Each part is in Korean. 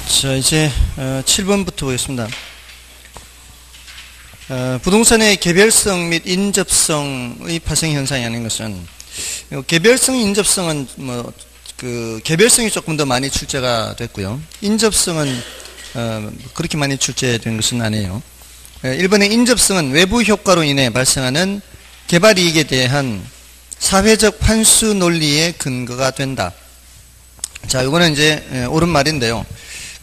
자, 이제 7번부터 보겠습니다. 부동산의 개별성 및 인접성의 파생 현상이 아닌 것은, 개별성, 인접성은 개별성이 조금 더 많이 출제가 됐고요. 인접성은 그렇게 많이 출제된 것은 아니에요. 1번의 인접성은 외부 효과로 인해 발생하는 개발 이익에 대한 사회적 환수 논리의 근거가 된다. 자, 이거는 이제 옳은 말인데요.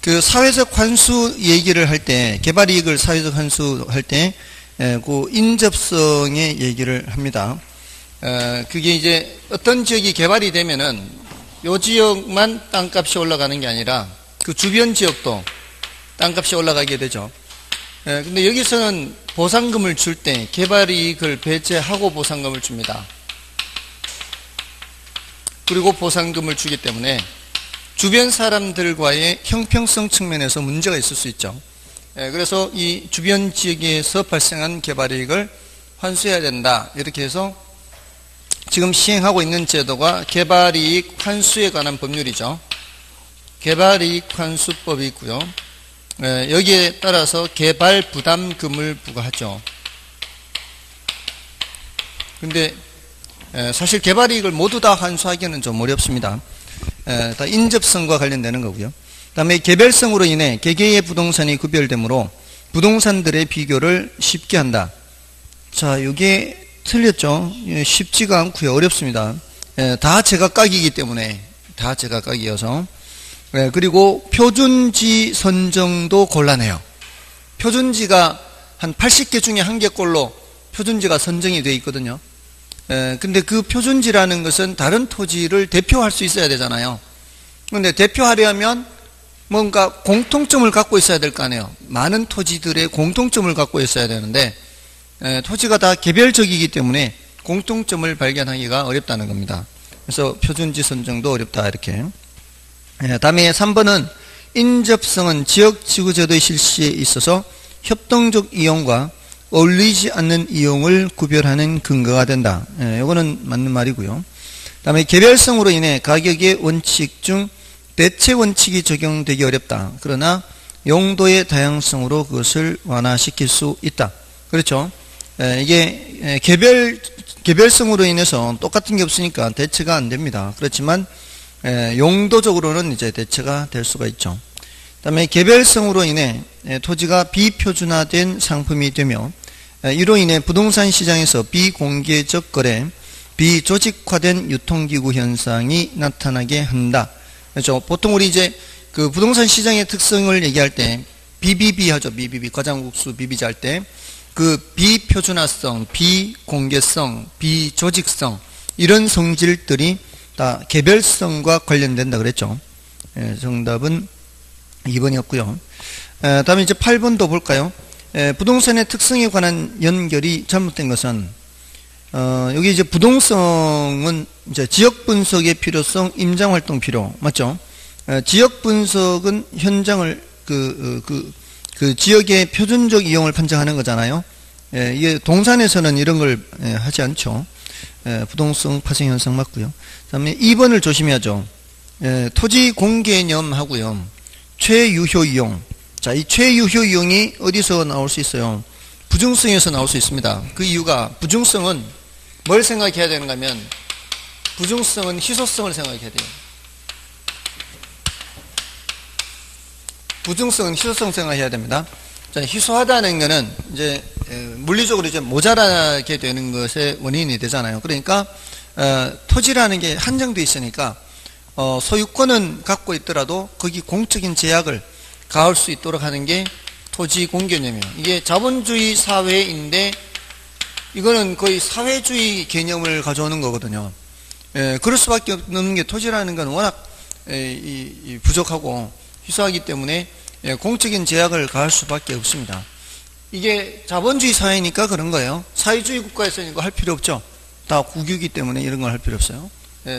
그 사회적 환수 얘기를 할 때, 개발 이익을 사회적 환수할 때, 그 인접성의 얘기를 합니다. 그게 이제 어떤 지역이 개발이 되면은 요 지역만 땅값이 올라가는 게 아니라 그 주변 지역도 땅값이 올라가게 되죠. 근데 여기서는 보상금을 줄 때 개발 이익을 배제하고 보상금을 줍니다. 그리고 보상금을 주기 때문에 주변 사람들과의 형평성 측면에서 문제가 있을 수 있죠. 그래서 이 주변 지역에서 발생한 개발이익을 환수해야 된다. 이렇게 해서 지금 시행하고 있는 제도가 개발이익 환수에 관한 법률이죠. 개발이익 환수법이 있고요. 여기에 따라서 개발부담금을 부과하죠. 근데 사실 개발이익을 모두 다 환수하기는 좀 어렵습니다. 다 인접성과 관련되는 거고요. 그 다음에 개별성으로 인해 개개의 부동산이 구별되므로 부동산들의 비교를 쉽게 한다. 자, 이게 틀렸죠. 쉽지가 않고요. 어렵습니다. 다 제각각이기 때문에, 다 제각각이어서. 그리고 표준지 선정도 곤란해요. 표준지가 한 80개 중에 1개꼴로 표준지가 선정이 되어 있거든요. 근데 그 표준지라는 것은 다른 토지를 대표할 수 있어야 되잖아요. 근데 대표하려면 뭔가 공통점을 갖고 있어야 될 거 아니에요. 많은 토지들의 공통점을 갖고 있어야 되는데, 토지가 다 개별적이기 때문에 공통점을 발견하기가 어렵다는 겁니다. 그래서 표준지 선정도 어렵다, 이렇게. 다음에 3번은 인접성은 지역 지구제도의 실시에 있어서 협동적 이용과 어울리지 않는 이용을 구별하는 근거가 된다. 이거는 맞는 말이고요. 다음에 개별성으로 인해 가격의 원칙 중 대체 원칙이 적용되기 어렵다. 그러나 용도의 다양성으로 그것을 완화시킬 수 있다. 그렇죠? 이게 개별성으로 인해서 똑같은 게 없으니까 대체가 안 됩니다. 그렇지만 용도적으로는 이제 대체가 될 수가 있죠. 다음에 개별성으로 인해 토지가 비표준화된 상품이 되며 이로 인해 부동산 시장에서 비공개적 거래, 비조직화된 유통기구 현상이 나타나게 한다. 그렇죠? 보통 우리 이제 그 부동산 시장의 특성을 얘기할 때 BBB 하죠. BBB, 과장국수 BBB 할 때 그 비표준화성, 비공개성, 비조직성 이런 성질들이 다 개별성과 관련된다 그랬죠. 정답은 2번이었고요. 다음에 이제 8번도 볼까요? 부동산의 특성에 관한 연결이 잘못된 것은, 여기 이제 부동성은 이제 지역 분석의 필요성, 임장 활동 필요, 맞죠? 지역 분석은 현장을, 그 지역의 표준적 이용을 판정하는 거잖아요. 이게 동산에서는 이런 걸 하지 않죠. 부동성 파생 현상 맞고요. 그 다음에 2번을 조심해야죠. 토지 공개념 하고요. 최유효 이용. 자, 이 최유효 이용이 어디서 나올 수 있어요? 부중성에서 나올 수 있습니다. 그 이유가, 부중성은 뭘 생각해야 되는가 하면, 부중성은 희소성을 생각해야 돼요. 부중성은 희소성 생각해야 됩니다. 자, 희소하다는 것은 이제 물리적으로 이제 모자라게 되는 것의 원인이 되잖아요. 그러니까 토지라는 게 한정되어 있으니까 소유권은 갖고 있더라도 거기 공적인 제약을 가할 수 있도록 하는 게 토지 공개념이에요. 이게 자본주의 사회인데 이거는 거의 사회주의 개념을 가져오는 거거든요. 그럴 수밖에 없는 게 토지라는 건 워낙 부족하고 희소하기 때문에 공적인 제약을 가할 수밖에 없습니다. 이게 자본주의 사회니까 그런 거예요. 사회주의 국가에서는 이거 할 필요 없죠. 다 국유이기 때문에 이런 걸 할 필요 없어요.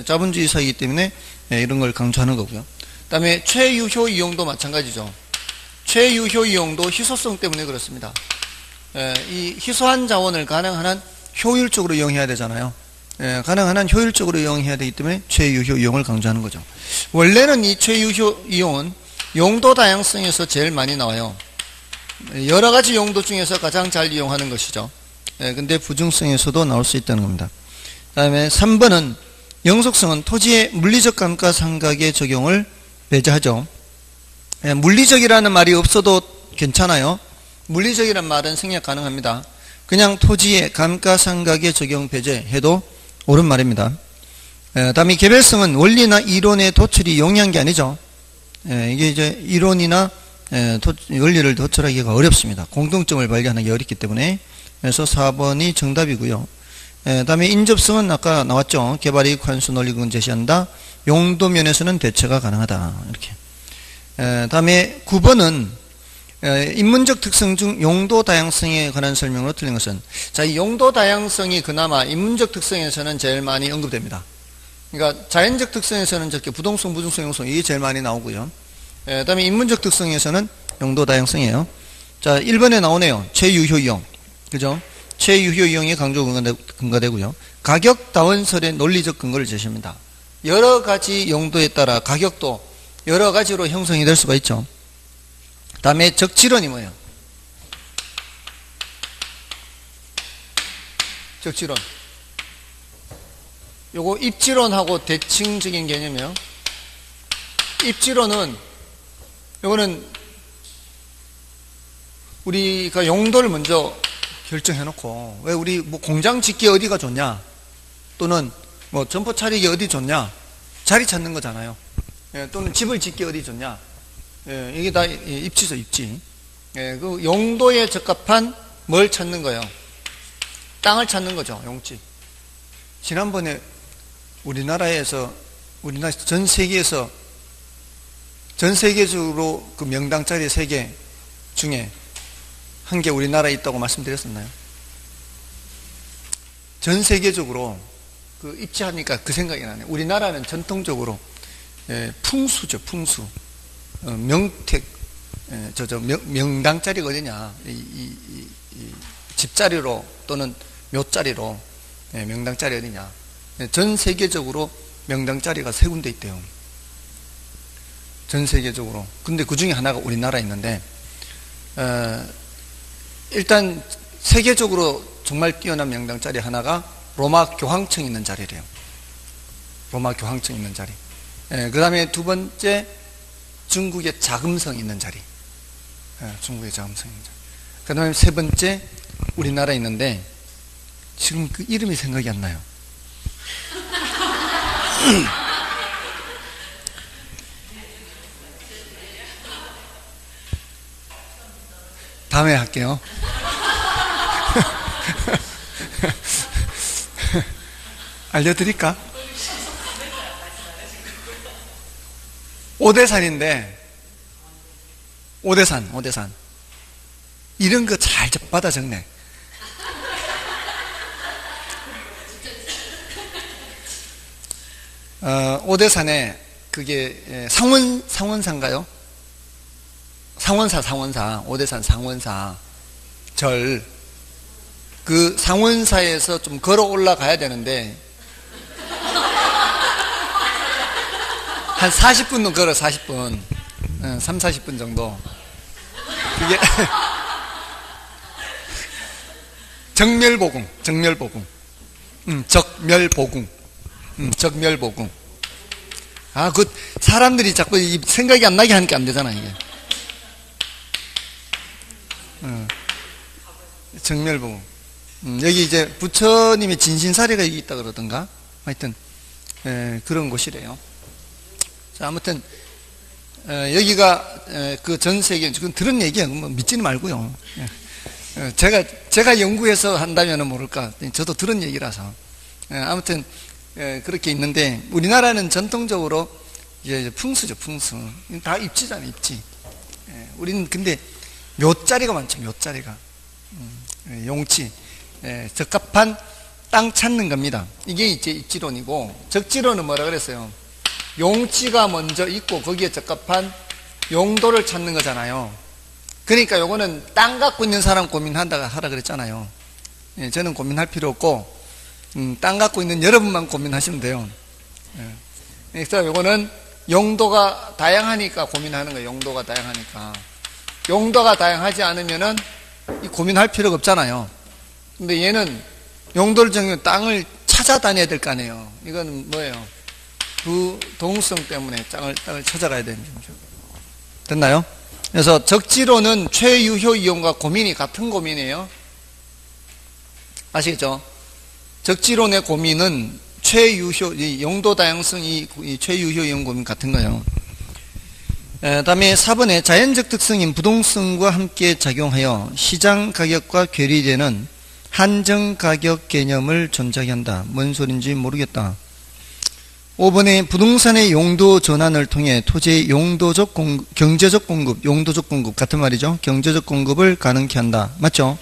자본주의 사회이기 때문에 이런 걸 강조하는 거고요. 그 다음에 최유효 이용도 마찬가지죠. 최유효 이용도 희소성 때문에 그렇습니다. 이 희소한 자원을 가능한 한 효율적으로 이용해야 되잖아요. 가능한 한 효율적으로 이용해야 되기 때문에 최유효 이용을 강조하는 거죠. 원래는 이 최유효 이용은 용도 다양성에서 제일 많이 나와요. 여러 가지 용도 중에서 가장 잘 이용하는 것이죠. 근데 부중성에서도 나올 수 있다는 겁니다. 그 다음에 3번은 영속성은 토지의 물리적 감가상각의 적용을 배제하죠. 물리적이라는 말이 없어도 괜찮아요. 물리적이라는 말은 생략 가능합니다. 그냥 토지의 감가상각의 적용 배제해도 옳은 말입니다. 다음에 개별성은 원리나 이론의 도출이 용이한 게 아니죠. 이게 이제 이론이나 원리를 도출하기가 어렵습니다. 공통점을 발견하기 어렵기 때문에. 그래서 4번이 정답이고요. 다음에 인접성은 아까 나왔죠. 개발이익 환수 논리극은 제시한다. 용도 면에서는 대체가 가능하다. 이렇게. 다음에 9번은 인문적 특성 중 용도 다양성에 관한 설명으로 틀린 것은, 자, 이 용도 다양성이 그나마 인문적 특성에서는 제일 많이 언급됩니다. 그러니까 자연적 특성에서는 저렇게 부동성, 부중성, 용성 이게 제일 많이 나오고요. 다음에 인문적 특성에서는 용도 다양성이에요. 자, 1번에 나오네요. 최유효 이용. 그죠? 최유효 이용이 강조 근거되고요. 가격 다원설의 논리적 근거를 제시합니다. 여러 가지 용도에 따라 가격도 여러 가지로 형성이 될 수가 있죠. 다음에 적지론이 뭐예요? 적지론. 요거 입지론하고 대칭적인 개념이에요. 입지론은 요거는 우리가 용도를 먼저 결정해 놓고, 왜 우리 뭐 공장 짓기 어디가 좋냐, 또는 뭐 점포 차리기 어디 좋냐, 자리 찾는 거잖아요. 또는 집을 짓기 어디 좋냐. 이게 다 입지죠, 입지. 그 용도에 적합한 뭘 찾는 거예요? 땅을 찾는 거죠, 용지. 지난번에 우리나라에서 전 세계적으로 그 명당짜리 3개 중에 한 개 우리나라에 있다고 말씀드렸었나요? 전 세계적으로 그 입지하니까 그 생각이 나네요. 우리나라는 전통적으로 풍수죠, 풍수. 명택, 명당짜리가 어디냐. 이 집자리로 또는 묘자리로 명당짜리 어디냐. 전 세계적으로 명당짜리가 3군데 있대요. 전 세계적으로. 근데 그 중에 하나가 우리나라에 있는데, 일단 세계적으로 정말 뛰어난 명당짜리 하나가 로마 교황청 있는 자리래요. 로마 교황청 있는 자리. 그 다음에 2번째 중국의 자금성 있는 자리. 중국의 자금성 있는 자리. 그 다음에 3번째 우리나라에 있는데 지금 그 이름이 생각이 안 나요. 다음에 할게요. 알려드릴까? 오대산인데, 오대산. 이런 거 잘 받아 적네. 오대산에 그게 상원사인가요? 상원사, 오대산 상원사 절, 그 상원사에서 좀 걸어 올라가야 되는데 한 40분은 걸어. 40분 30-40분 정도. 그게 정멸보궁. 적멸보궁. 그 사람들이 자꾸 생각이 안 나게 하니까 안 되잖아, 이게. 정멸보궁. 여기 이제 부처님의 진신사례가 여기 있다 그러던가. 하여튼, 그런 곳이래요. 자, 아무튼, 여기가 그 전 세계, 그건 들은 얘기야. 뭐 믿지는 말고요. 제가 연구해서 한다면 모를까. 저도 들은 얘기라서. 아무튼, 그렇게 있는데, 우리나라는 전통적으로 이제 풍수죠, 풍수. 다 입지잖아요, 입지. 우리는 근데 묘자리가 많죠, 묘자리가. 용지. 적합한 땅 찾는 겁니다. 이게 이제 입지론이고, 적지론은 뭐라 그랬어요? 용지가 먼저 있고 거기에 적합한 용도를 찾는 거잖아요. 그러니까 요거는 땅 갖고 있는 사람 하라 그랬잖아요. 저는 고민할 필요 없고 땅 갖고 있는 여러분만 고민하시면 돼요. 그래서 요거는 용도가 다양하니까 고민하는 거예요. 용도가 다양하니까. 용도가 다양하지 않으면은 이 고민할 필요가 없잖아요. 근데 얘는 용도를 정해 땅을 찾아다녀야 될 거 아니에요. 이건 뭐예요? 부동성 때문에 땅을 찾아가야 되는 거죠. 됐나요? 그래서 적지로는 최유효 이용과 고민이 같은 고민이에요. 아시겠죠? 적지론의 고민은 최유효, 용도 다양성, 이 최유효 이용 고민 같은 거예요. 다음에 4번에 자연적 특성인 부동성과 함께 작용하여 시장 가격과 괴리되는 한정 가격 개념을 존재하게 한다. 뭔 소린지 모르겠다. 5번에 부동산의 용도 전환을 통해 토지의 용도적 공급, 경제적 공급, 용도적 공급 같은 말이죠. 경제적 공급을 가능케 한다. 맞죠?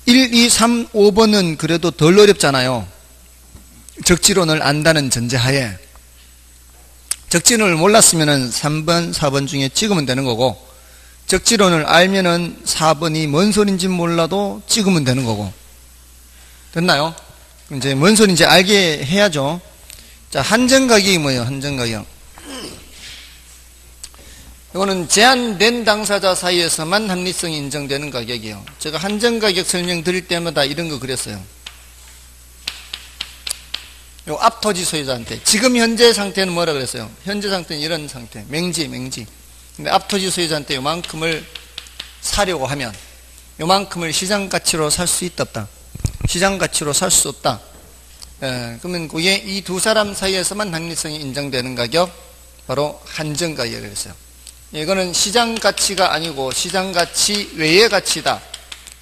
1, 2, 3, 5번은 그래도 덜 어렵잖아요. 적지론을 안다는 전제하에. 적지론을 몰랐으면 3번, 4번 중에 찍으면 되는 거고, 적지론을 알면은 4번이 뭔 소린지 몰라도 찍으면 되는 거고. 됐나요? 이제 뭔 소린지 알게 해야죠. 자, 한정가격이 뭐예요? 한정가격. 이거는 제한된 당사자 사이에서만 합리성이 인정되는 가격이에요. 제가 한정가격 설명드릴 때마다 이런 거 그랬어요. 요 앞토지 소유자한테 지금 현재 상태는 뭐라 그랬어요? 현재 상태는 이런 상태, 맹지. 근데 앞토지 소유자한테 요만큼을 사려고 하면 요만큼을 시장가치로 살 수 있다 없다? 시장가치로 살 수 없다. 그러면 그게 이 두 사람 사이에서만 합리성이 인정되는 가격, 바로 한정가격이라고 했어요. 이거는 시장가치가 아니고 시장가치 외의 가치다.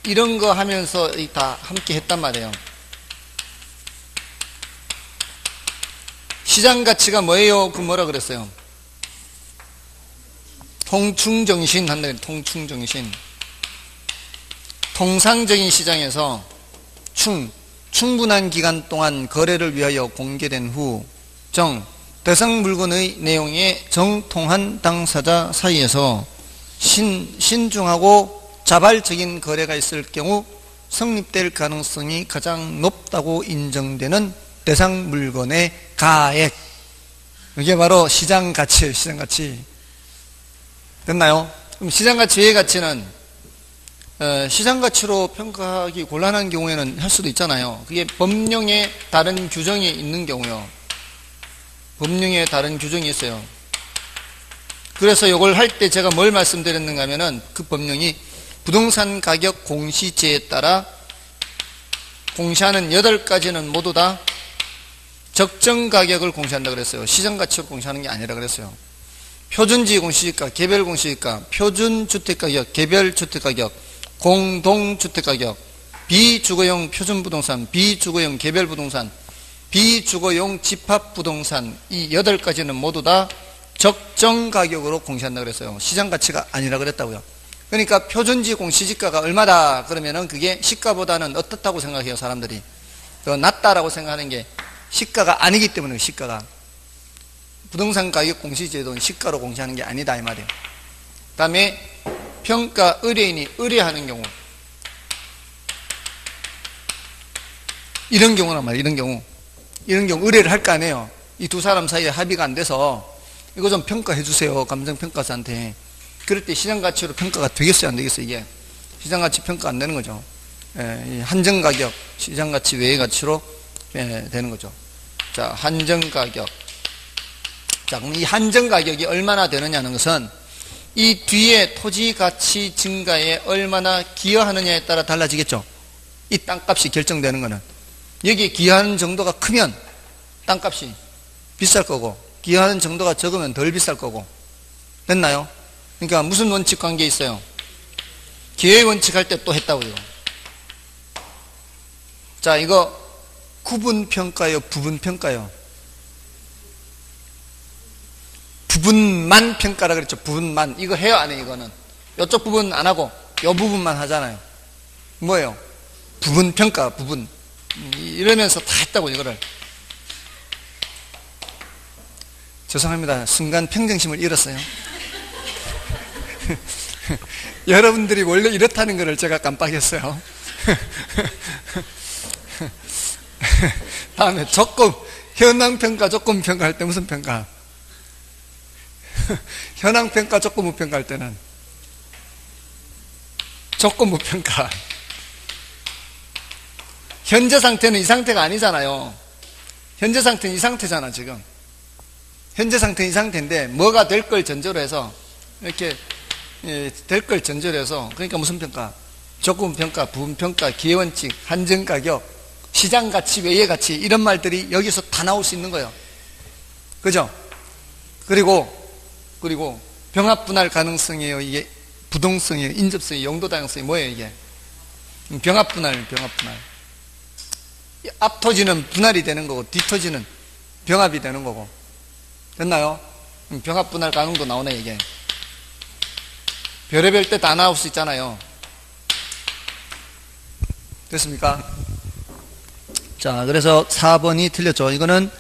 이런 거 하면서 다 함께 했단 말이에요. 시장가치가 뭐예요? 그 뭐라 그랬어요? 통충정신 한다. 통충정신. 통상적인 시장에서 충분한 기간 동안 거래를 위하여 공개된 후 대상 물건의 내용에 정통한 당사자 사이에서 신중하고 자발적인 거래가 있을 경우 성립될 가능성이 가장 높다고 인정되는 대상 물건의 가액. 이게 바로 시장가치예요. 시장가치. 됐나요? 그럼 시장가치 외의 가치는 시장가치로 평가하기 곤란한 경우에는 할 수도 있잖아요. 그게 법령에 다른 규정이 있는 경우요. 법령에 다른 규정이 있어요. 그래서 이걸 할 때 제가 뭘 말씀드렸는가 하면은 그 법령이 부동산 가격 공시제에 따라 공시하는 8가지는 모두 다 적정 가격을 공시한다 그랬어요. 시장가치로 공시하는 게 아니라 그랬어요. 표준지 공시지가, 개별공시지가, 표준주택가격, 개별주택가격, 공동주택가격, 비주거용 표준부동산, 비주거용 개별부동산, 비주거용 집합부동산, 이 8가지는 모두 다 적정 가격으로 공시한다 그랬어요. 시장가치가 아니라 그랬다고요. 그러니까 표준지 공시지가가 얼마다 그러면은 그게 시가보다는 어떻다고 생각해요, 사람들이. 더 낮다라고 생각하는 게 시가가 아니기 때문에. 시가가 부동산 가격 공시제도는 시가로 공시하는 게 아니다 이 말이에요. 그 다음에 평가 의뢰인이 의뢰하는 경우, 이런 경우란 말이에요. 이런 경우 의뢰를 할 거 아니에요. 이 두 사람 사이에 합의가 안 돼서 이거 좀 평가해 주세요, 감정평가사한테. 그럴 때 시장가치로 평가가 되겠어요, 안 되겠어요? 이게 시장가치 평가 안 되는 거죠. 한정가격, 시장가치 외의 가치로 되는 거죠. 자, 한정가격. 자, 그럼 이 한정가격이 얼마나 되느냐는 것은 이 뒤에 토지가치 증가에 얼마나 기여하느냐에 따라 달라지겠죠. 이 땅값이 결정되는 거는. 여기에 기여하는 정도가 크면 땅값이 비쌀 거고, 기여하는 정도가 적으면 덜 비쌀 거고. 됐나요? 그러니까 무슨 원칙 관계 있어요? 기회 원칙 할 때 또 했다고요. 자, 이거 구분평가요, 부분평가요? 부분만 평가라 그랬죠. 부분만. 이거 해요, 안 해? 이거는 이쪽 부분 안 하고 이 부분만 하잖아요. 뭐예요? 부분평가. 부분. 이러면서 다 했다고. 이거를. 죄송합니다. 순간 평정심을 잃었어요. 여러분들이 원래 이렇다는 것을 제가 깜빡했어요. 다음에 조건, 현황평가, 조건평가 할 때 무슨 평가? 현황평가, 조건부평가 할 때는 조건부평가. 현재 상태는 이 상태가 아니잖아요. 현재 상태는 이 상태잖아, 지금. 현재 상태는 이 상태인데, 뭐가 될 걸 전제로 해서, 이렇게, 될 걸 전제로 해서, 그러니까 무슨 평가? 조건부평가, 부분평가, 기회원칙, 한정가격, 시장가치, 외예가치, 이런 말들이 여기서 다 나올 수 있는 거예요. 그죠? 그리고, 병합분할 가능성이에요, 이게. 부동성이에요, 인접성이에요, 용도다양성이 뭐예요, 이게? 병합분할. 앞 토지는 분할이 되는 거고, 뒤 토지는 병합이 되는 거고. 됐나요? 병합분할 가능도 나오네, 이게. 별의별 때 다 나올 수 있잖아요. 됐습니까? 자, 그래서 4번이 틀렸죠. 이거는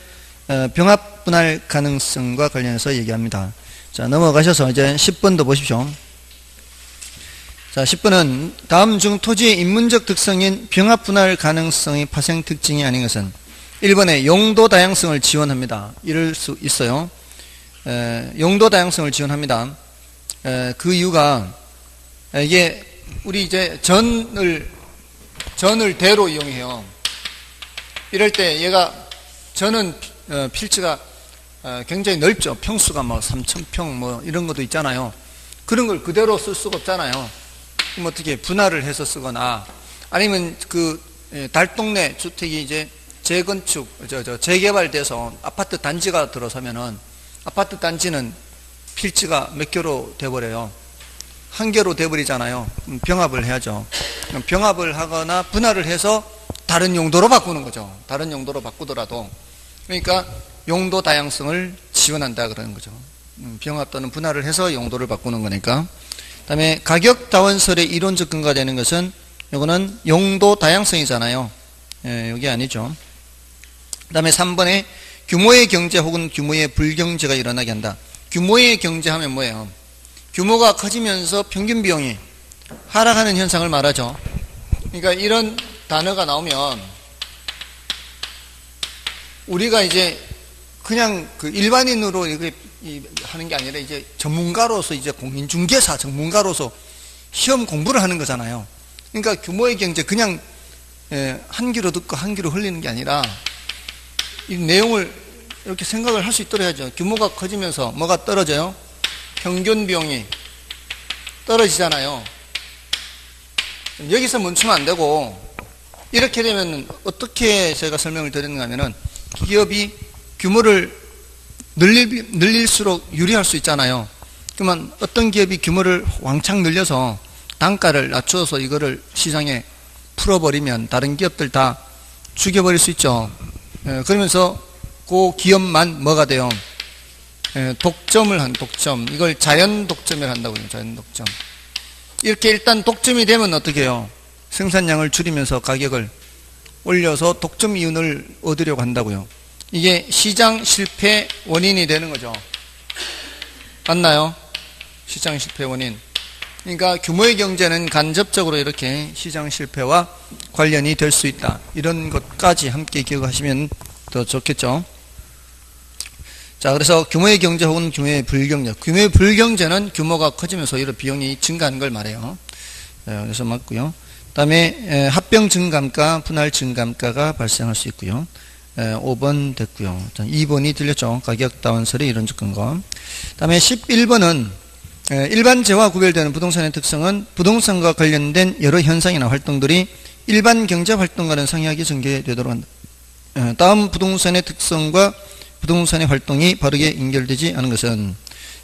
병합분할 가능성과 관련해서 얘기합니다. 자, 넘어가셔서 이제 10번도 보십시오. 자, 10번은 다음 중 토지의 인문적 특성인 병합분할 가능성의 파생 특징이 아닌 것은 1번에 용도 다양성을 지원합니다. 이럴 수 있어요. 용도 다양성을 지원합니다. 그 이유가 이게 우리 이제 전을 대로 이용해요. 이럴 때 얘가 전은 필지가 굉장히 넓죠. 평수가 뭐 3,000평 뭐 이런 것도 있잖아요. 그런 걸 그대로 쓸 수가 없잖아요. 그럼 어떻게 분할을 해서 쓰거나 아니면 그 달동네 주택이 이제 재건축, 재개발돼서 아파트 단지가 들어서면은 아파트 단지는 필지가 몇 개로 돼버려요. 한 개로 돼버리잖아요. 병합을 해야죠. 병합을 하거나 분할을 해서 다른 용도로 바꾸는 거죠. 다른 용도로 바꾸더라도. 그러니까 용도 다양성을 지원한다 그러는 거죠. 병합 또는 분할을 해서 용도를 바꾸는 거니까. 그 다음에 가격 다원설의 이론적 근거가 되는 것은 이거는 용도 다양성이잖아요. 여기 아니죠. 그 다음에 3번에 규모의 경제 혹은 규모의 불경제가 일어나게 한다. 규모의 경제하면 뭐예요? 규모가 커지면서 평균 비용이 하락하는 현상을 말하죠. 그러니까 이런 단어가 나오면 우리가 이제 그냥 그 일반인으로 이렇게 하는 게 아니라 이제 전문가로서 이제 공인중개사 전문가로서 시험 공부를 하는 거잖아요. 그러니까 규모의 경제 그냥 한 귀로 듣고 한 귀로 흘리는 게 아니라 이 내용을 이렇게 생각을 할 수 있도록 해야죠. 규모가 커지면서 뭐가 떨어져요? 평균 비용이 떨어지잖아요. 여기서 멈추면 안 되고 이렇게 되면 어떻게 제가 설명을 드리는가 하면은 기업이 규모를 늘릴수록 유리할 수 있잖아요. 그러면 어떤 기업이 규모를 왕창 늘려서 단가를 낮춰서 이거를 시장에 풀어버리면 다른 기업들 다 죽여버릴 수 있죠. 그러면서 그 기업만 뭐가 돼요? 독점을 한 독점. 이걸 자연 독점을 한다고요. 자연 독점. 이렇게 일단 독점이 되면 어떻게 해요? 생산량을 줄이면서 가격을 올려서 독점 이윤을 얻으려고 한다고요. 이게 시장 실패 원인이 되는 거죠. 맞나요? 시장 실패 원인. 그러니까 규모의 경제는 간접적으로 이렇게 시장 실패와 관련이 될 수 있다. 이런 것까지 함께 기억하시면 더 좋겠죠. 자, 그래서 규모의 경제 혹은 규모의 불경제. 규모의 불경제는 규모가 커지면서 오히려 비용이 증가하는 걸 말해요. 그래서 맞고요. 그 다음에 합병 증감가, 분할 증감가가 발생할 수 있고요. 5번 됐고요. 2번이 들렸죠. 가격 다원설의 이론적 근거. 그 다음에 11번은 일반 재와 구별되는 부동산의 특성은 부동산과 관련된 여러 현상이나 활동들이 일반 경제 활동과는 상이하게 전개되도록 한다. 다음 부동산의 특성과 부동산의 활동이 바르게 연결되지 않은 것은,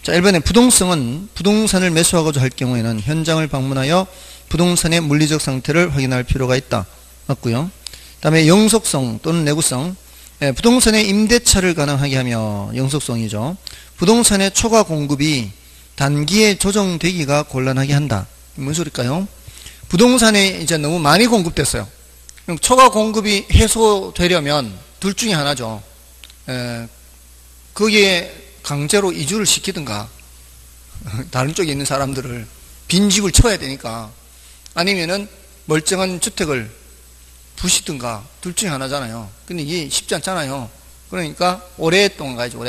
자, 1번에 부동성은 부동산을 매수하고자 할 경우에는 현장을 방문하여 부동산의 물리적 상태를 확인할 필요가 있다. 맞고요. 그 다음에 영속성 또는 내구성, 부동산의 임대차를 가능하게 하며 영속성이죠. 부동산의 초과 공급이 단기에 조정되기가 곤란하게 한다. 무슨 소리일까요? 부동산에 이제 너무 많이 공급됐어요. 그럼 초과 공급이 해소되려면 둘 중에 하나죠. 거기에 강제로 이주를 시키든가 다른 쪽에 있는 사람들을 빈집을 쳐야 되니까, 아니면은 멀쩡한 주택을 부시든가 둘 중에 하나잖아요. 근데 이게 쉽지 않잖아요. 그러니까 오랫동안 가야죠.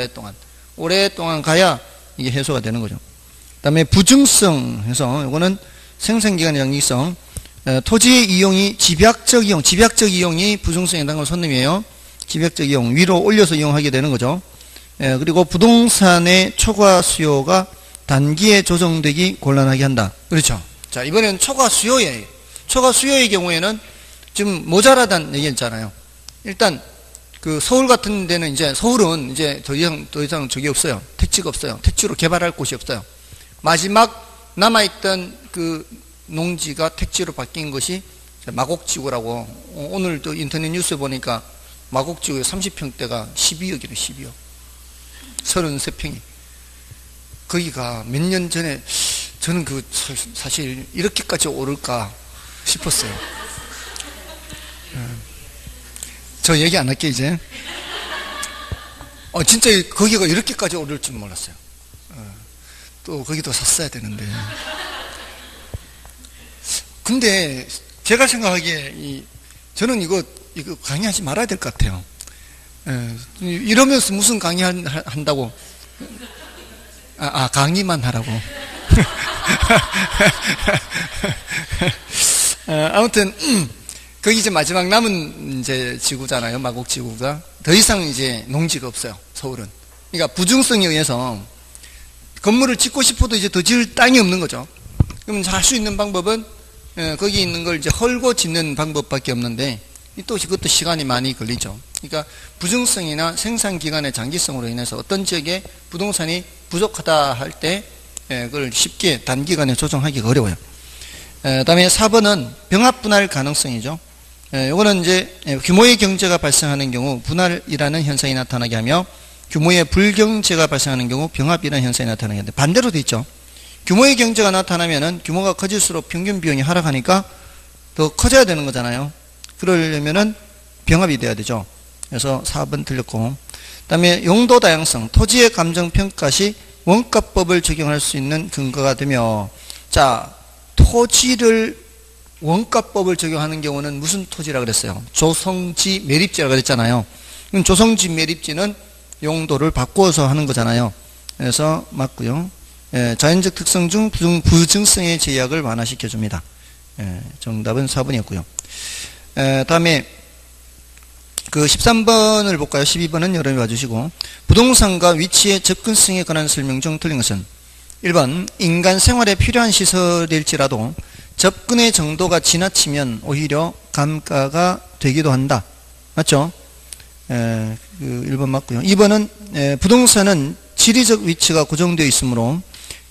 오랫동안 가야 이게 해소가 되는 거죠. 그 다음에 부증성 해서 이거는 생산기간의 장기성, 토지의 이용이 집약적 이용이 부증성에 해당하는 손님이에요. 집약적 이용, 위로 올려서 이용하게 되는 거죠. 그리고 부동산의 초과 수요가 단기에 조정되기 곤란하게 한다. 그렇죠. 자, 이번에는 초과 수요예요. 초과 수요의 경우에는 지금 모자라다는 얘기했잖아요. 일단 그 서울 같은 데는 이제 서울은 이제 더 이상 저기 없어요. 택지가 없어요. 택지로 개발할 곳이 없어요. 마지막 남아있던 그 농지가 택지로 바뀐 것이 마곡지구라고, 오늘 또 인터넷 뉴스에 보니까 마곡지구의 30평대가 12억이래. 12억 33평이. 거기가 몇 년 전에 저는 그 사실 이렇게까지 오를까 싶었어요. 저 얘기 안 할게 이제. 진짜 거기가 이렇게까지 오를 줄 몰랐어요. 또 거기도 샀어야 되는데. 근데 제가 생각하기에 저는 이거 강의하지 말아야 될 것 같아요. 이러면서 무슨 강의한다고? 강의만 하라고. 아무튼 거기 이제 마지막 남은 이제 지구잖아요. 마곡지구가. 더 이상 이제 농지가 없어요. 서울은. 그러니까 부증성에 의해서 건물을 짓고 싶어도 이제 더 지을 땅이 없는 거죠. 그럼 할 수 있는 방법은 거기 있는 걸 이제 헐고 짓는 방법밖에 없는데, 또 그것도 시간이 많이 걸리죠. 그러니까 부증성이나 생산 기간의 장기성으로 인해서 어떤 지역에 부동산이 부족하다 할 때 그걸 쉽게 단기간에 조정하기가 어려워요. 그다음에 4번은 병합 분할 가능성이죠. 이거는 이제 규모의 경제가 발생하는 경우 분할이라는 현상이 나타나게 하며, 규모의 불경제가 발생하는 경우 병합이라는 현상이 나타나게 하는데, 반대로 돼 있죠. 규모의 경제가 나타나면은 규모가 커질수록 평균 비용이 하락하니까 더 커져야 되는 거잖아요. 그러려면은 병합이 돼야 되죠. 그래서 4번 틀렸고, 그 다음에 용도 다양성, 토지의 감정평가 시 원가법을 적용할 수 있는 근거가 되며, 자, 토지를 원가법을 적용하는 경우는 무슨 토지라 그랬어요? 조성지 매립지라고 그랬잖아요. 그럼 조성지 매립지는 용도를 바꾸어서 하는 거잖아요. 그래서 맞고요. 자연적 특성 중 부증성의 제약을 완화시켜 줍니다. 정답은 4번이었고요. 다음에 그 13번을 볼까요? 12번은 여러분이 봐주시고, 부동산과 위치의 접근성에 관한 설명 중 틀린 것은 1번 인간 생활에 필요한 시설일지라도 접근의 정도가 지나치면 오히려 감가가 되기도 한다. 맞죠? 1번 맞고요. 2번은 부동산은 지리적 위치가 고정되어 있으므로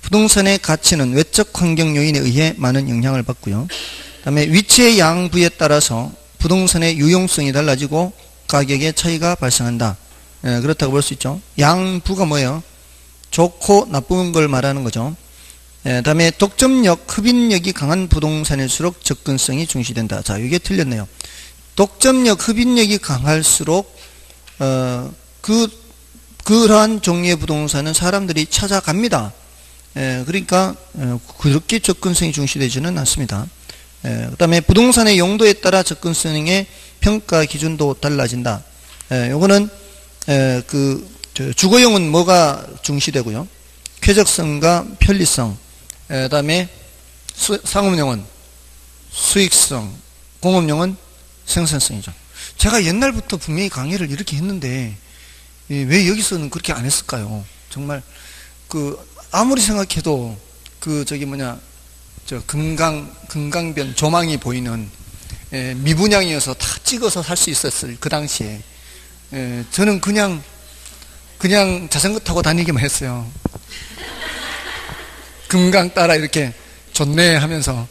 부동산의 가치는 외적 환경 요인에 의해 많은 영향을 받고요. 그 다음에 위치의 양부에 따라서 부동산의 유용성이 달라지고 가격의 차이가 발생한다. 그렇다고 볼 수 있죠. 양부가 뭐예요? 좋고 나쁜 걸 말하는 거죠. 다음에 독점력, 흡인력이 강한 부동산일수록 접근성이 중시된다. 자, 이게 틀렸네요. 독점력, 흡인력이 강할수록 그러한 종류의 부동산은 사람들이 찾아갑니다. 그러니까 그렇게 접근성이 중시되지는 않습니다. 그 다음에 부동산의 용도에 따라 접근성의 평가 기준도 달라진다. 요거는 주거용은 뭐가 중시되고요? 쾌적성과 편리성, 그 다음에 상업용은 수익성, 공업용은 생산성이죠. 제가 옛날부터 분명히 강의를 이렇게 했는데 왜 여기서는 그렇게 안 했을까요? 정말 아무리 생각해도 금강변 조망이 보이는 미분양이어서 다 찍어서 살 수 있었을 그 당시에 저는 그냥 자전거 타고 다니기만 했어요. 금강 따라 이렇게 좋네 하면서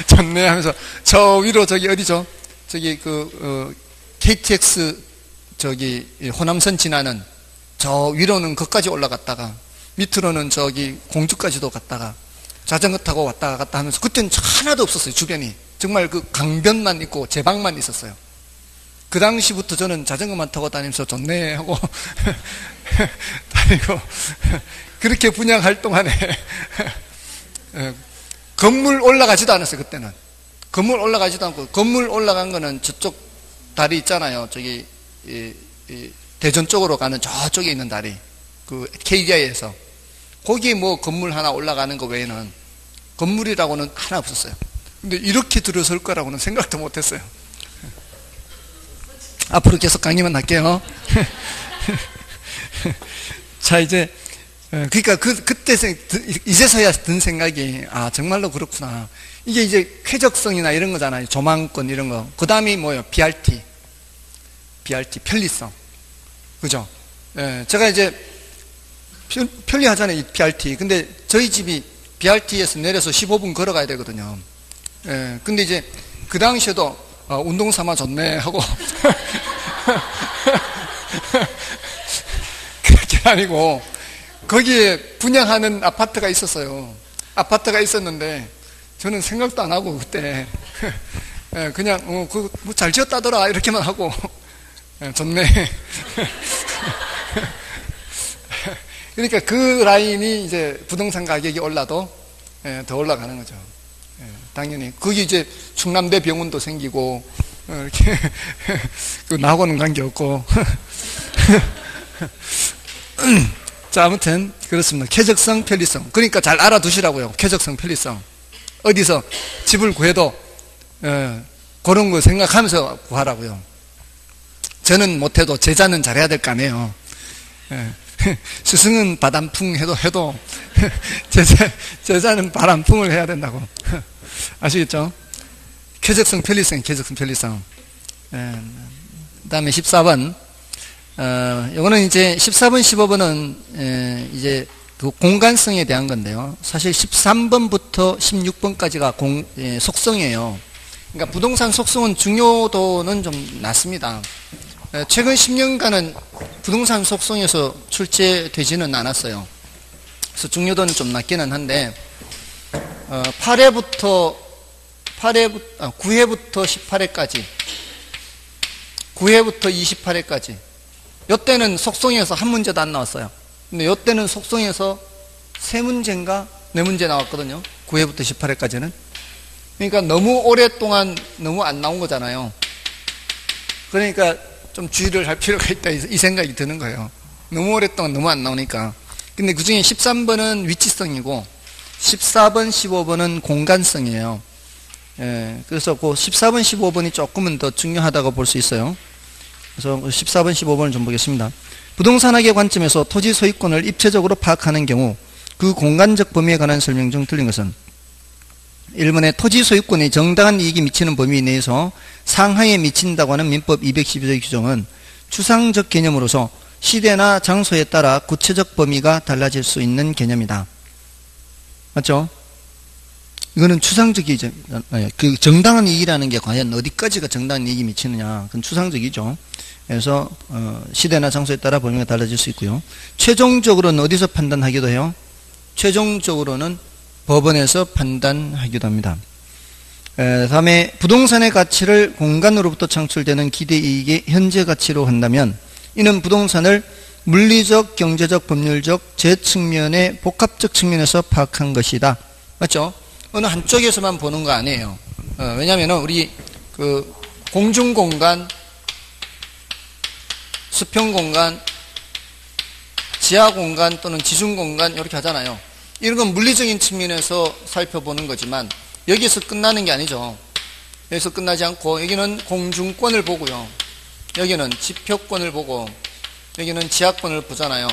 좋네 하면서 저 위로 저기 어디죠? 저기 KTX 호남선 지나는 저 위로는 거기까지 올라갔다가 밑으로는 저기 공주까지도 갔다가 자전거 타고 왔다 갔다 하면서, 그때는 하나도 없었어요. 주변이 정말 그 강변만 있고 제방만 있었어요. 그 당시부터 저는 자전거만 타고 다니면서 좋네 하고 다니고 그렇게 분양 활동하네. 건물 올라가지도 않았어요. 그때는 건물 올라가지도 않고, 건물 올라간 거는 저쪽 다리 있잖아요. 저기 대전 쪽으로 가는 저쪽에 있는 다리, 그 KDI에서 거기에 뭐 건물 하나 올라가는 거 외에는 건물이라고는 하나 없었어요. 근데 이렇게 들어설 거라고는 생각도 못했어요. 앞으로 계속 강의만 할게요. 자, 이제 그러니까 그때 이제서야 든 생각이, 아, 정말로 그렇구나. 이게 이제 쾌적성이나 이런 거잖아요. 조망권 이런 거. 그 다음이 뭐예요? BRT 편리성. 그죠? 제가 이제 편리하잖아요, 이 BRT. 근데 저희 집이 BRT에서 내려서 15분 걸어가야 되거든요. 근데 이제 그 당시에도 운동 삼아 좋네 하고 그렇게 아니고 거기에 분양하는 아파트가 있었어요. 아파트가 있었는데 저는 생각도 안 하고 그때 그냥 뭐 잘 지었다더라 이렇게만 하고 좋네. 그러니까 그 라인이 이제 부동산 가격이 올라도 더 올라가는 거죠. 당연히 거기 이제 충남대 병원도 생기고 이렇게 그 나하고는 관계없고. 자, 아무튼 그렇습니다. 쾌적성, 편리성. 그러니까 잘 알아두시라고요. 쾌적성, 편리성. 어디서 집을 구해도 그런 거 생각하면서 구하라고요. 저는 못해도 제자는 잘해야 될 거 아니에요. 스승은 바람풍 해도 제자는 바람풍을 해야 된다고. 아시겠죠? 쾌적성, 편리성, 쾌적성, 편리성. 그 다음에 14번. 요거는 이제 14번, 15번은 이제 그 공간성에 대한 건데요. 사실 13번부터 16번까지가 속성이에요. 그러니까 부동산 속성은 중요도는 좀 낮습니다. 최근 10년간은 부동산 속성에서 출제되지는 않았어요. 그래서 중요도는 좀 낮기는 한데 9회부터 18회까지 9회부터 28회까지 요때는 속성에서 한 문제도 안 나왔어요. 근데 요때는 속성에서 3문제인가 4문제 나왔거든요. 9회부터 18회까지는. 그러니까 너무 오랫동안 너무 안 나온 거잖아요. 그러니까 좀 주의를 할 필요가 있다 이 생각이 드는 거예요. 너무 오랫동안 너무 안 나오니까. 근데 그 중에 13번은 위치성이고 14번, 15번은 공간성이에요. 그래서 그 14번, 15번이 조금은 더 중요하다고 볼 수 있어요. 그래서 14번, 15번을 좀 보겠습니다. 부동산학의 관점에서 토지 소유권을 입체적으로 파악하는 경우 그 공간적 범위에 관한 설명 중 틀린 것은 1번에 토지 소유권이 정당한 이익이 미치는 범위 내에서 상하에 미친다고 하는 민법 212조의 규정은 추상적 개념으로서 시대나 장소에 따라 구체적 범위가 달라질 수 있는 개념이다. 맞죠? 이거는 추상적이죠. 그 정당한 이익이라는 게 과연 어디까지가 정당한 이익이 미치느냐. 그건 추상적이죠. 그래서 시대나 장소에 따라 범위가 달라질 수 있고요. 최종적으로는 어디서 판단하기도 해요? 최종적으로는 법원에서 판단하기도 합니다. 다음에 부동산의 가치를 공간으로부터 창출되는 기대이익의 현재 가치로 한다면 이는 부동산을 물리적, 경제적, 법률적, 재측면의 복합적 측면에서 파악한 것이다. 맞죠? 어느 한쪽에서만 보는 거 아니에요. 왜냐하면 우리 그 공중공간, 수평공간, 지하공간 또는 지중공간 이렇게 하잖아요. 이런 건 물리적인 측면에서 살펴보는 거지만 여기서 끝나는 게 아니죠. 여기서 끝나지 않고 여기는 공중권을 보고요. 여기는 지표권을 보고 여기는 지하권을 보잖아요.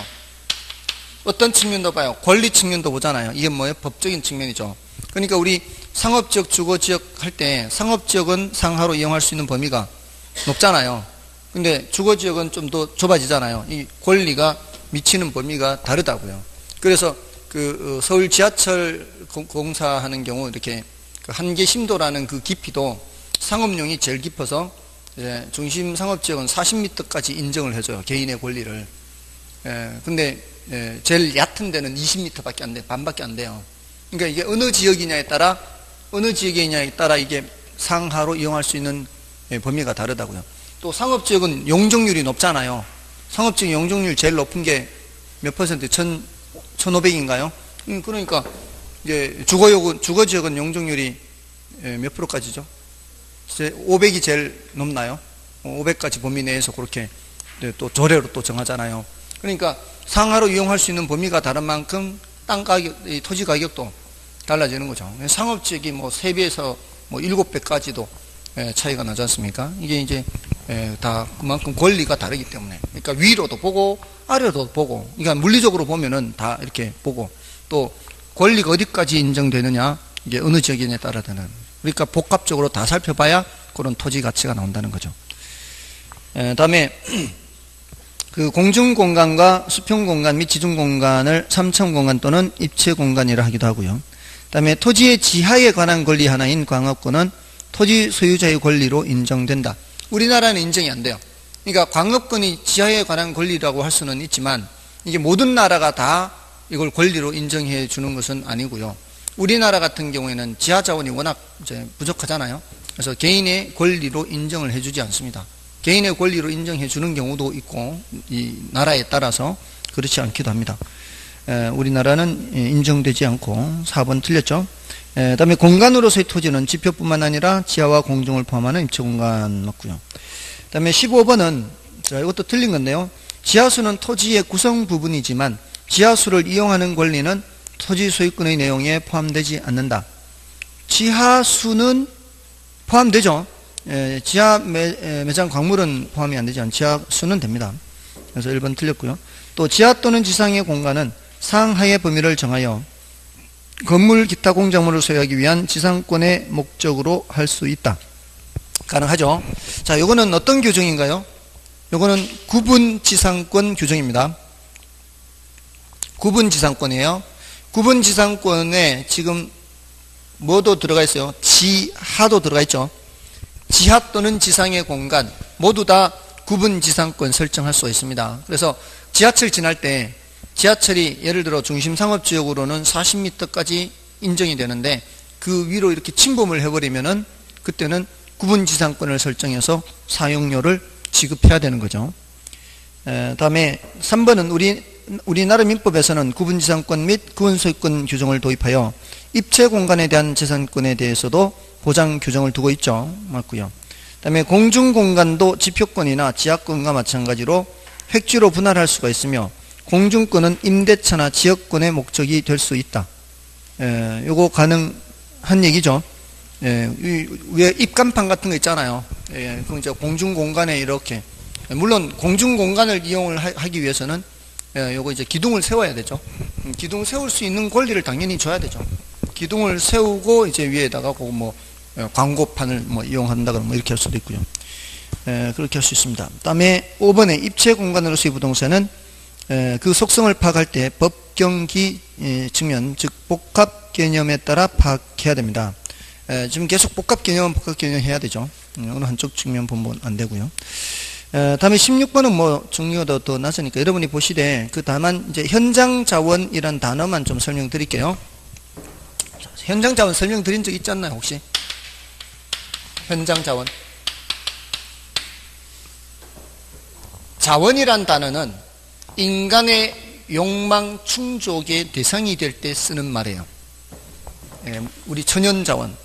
어떤 측면도 봐요? 권리 측면도 보잖아요. 이게 뭐예요? 법적인 측면이죠. 그러니까 우리 상업지역, 주거지역 할 때 상업지역은 상하로 이용할 수 있는 범위가 높잖아요. 근데 주거지역은 좀 더 좁아지잖아요. 이 권리가 미치는 범위가 다르다고요. 그래서 그 서울 지하철 공사하는 경우 이렇게 그 한계 심도라는 그 깊이도 상업용이 제일 깊어서 중심 상업지역은 40m까지 인정을 해줘요. 개인의 권리를. 근데 제일 얕은 데는 20m밖에 안 돼, 반밖에 안 돼요. 그러니까 이게 어느 지역이냐에 따라 이게 상하로 이용할 수 있는 범위가 다르다고요. 또 상업지역은 용적률이 높잖아요. 상업지역 용적률 제일 높은 게 몇 퍼센트? 1500인가요? 그러니까 이제 주거지역은 용적률이 몇 프로까지죠? 500이 제일 높나요? 500까지 범위 내에서 그렇게 또 조례로 또 정하잖아요. 그러니까 상하로 이용할 수 있는 범위가 다른 만큼 땅 가격, 토지 가격도 달라지는 거죠. 상업지역이 뭐 3배에서 뭐 7배까지도 차이가 나지 않습니까? 이게 이제 다 그만큼 권리가 다르기 때문에. 그러니까 위로도 보고 아래로도 보고, 그러니까 물리적으로 보면은 다 이렇게 보고, 또 권리가 어디까지 인정되느냐, 이게 어느 지역이냐에 따라 되는. 그러니까 복합적으로 다 살펴봐야 그런 토지 가치가 나온다는 거죠. 다음에 그 공중공간과 수평공간 및 지중공간을 삼천공간 또는 입체공간이라 하기도 하고요. 다음에 토지의 지하에 관한 권리 하나인 광업권은 토지 소유자의 권리로 인정된다. 우리나라는 인정이 안 돼요. 그러니까 광업권이 지하에 관한 권리라고 할 수는 있지만 이게 모든 나라가 다 이걸 권리로 인정해 주는 것은 아니고요. 우리나라 같은 경우에는 지하 자원이 워낙 이제 부족하잖아요. 그래서 개인의 권리로 인정을 해주지 않습니다. 개인의 권리로 인정해 주는 경우도 있고 이 나라에 따라서 그렇지 않기도 합니다. 우리나라는 인정되지 않고 4번 틀렸죠. 다음에 공간으로서의 토지는 지표뿐만 아니라 지하와 공중을 포함하는 입체공간 맞고요. 다음에 15번은 이것도 틀린 건데요. 지하수는 토지의 구성 부분이지만 지하수를 이용하는 권리는 토지 소유권의 내용에 포함되지 않는다. 지하수는 포함되죠. 지하 매장 광물은 포함이 안 되지 않죠. 지하수는 됩니다. 그래서 1번 틀렸고요. 또 지하 또는 지상의 공간은 상하의 범위를 정하여 건물 기타 공작물을 소유하기 위한 지상권의 목적으로 할 수 있다. 가능하죠. 자, 요거는 어떤 규정인가요? 요거는 구분지상권 규정입니다. 구분지상권이에요. 구분지상권에 지금 뭐도 들어가 있어요? 지하도 들어가 있죠. 지하 또는 지상의 공간 모두 다 구분지상권 설정할 수가 있습니다. 그래서 지하철 지날 때 지하철이 예를 들어 중심상업지역으로는 40m까지 인정이 되는데 그 위로 이렇게 침범을 해버리면은 그때는 구분지상권을 설정해서 사용료를 지급해야 되는 거죠. 다음에 3번은 우리나라 민법에서는 구분지상권 및 구분소유권 규정을 도입하여 입체공간에 대한 재산권에 대해서도 보장 규정을 두고 있죠. 맞고요. 다음에 공중공간도 지표권이나 지하권과 마찬가지로 획지로 분할할 수가 있으며 공중권은 임대차나 지역권의 목적이 될 수 있다. 요거 가능한 얘기죠. 왜 입간판 같은 거 있잖아요. 그 이제 공중공간에 이렇게 물론 공중공간을 이용을 하기 위해서는 요거 이제 기둥을 세워야 되죠. 기둥 세울 수 있는 권리를 당연히 줘야 되죠. 기둥을 세우고 이제 위에다가 뭐 광고판을 뭐 이용한다 그러면 이렇게 할 수도 있고요. 그렇게 할 수 있습니다. 다음에 5번에 입체 공간으로서의 부동산은 그 속성을 파악할 때 법경기 측면 즉 복합 개념에 따라 파악해야 됩니다. 지금 계속 복합 개념 해야 되죠. 어느 한쪽 측면 보면 안 되고요. 다음에 16번은 뭐 종류가 더 낮으니까 여러분이 보시되 그 다만 이제 현장 자원이란 단어만 좀 설명드릴게요. 현장 자원 설명드린 적 있지 않나요 혹시? 현장 자원. 자원이란 단어는 인간의 욕망 충족의 대상이 될 때 쓰는 말이에요. 우리 천연자원,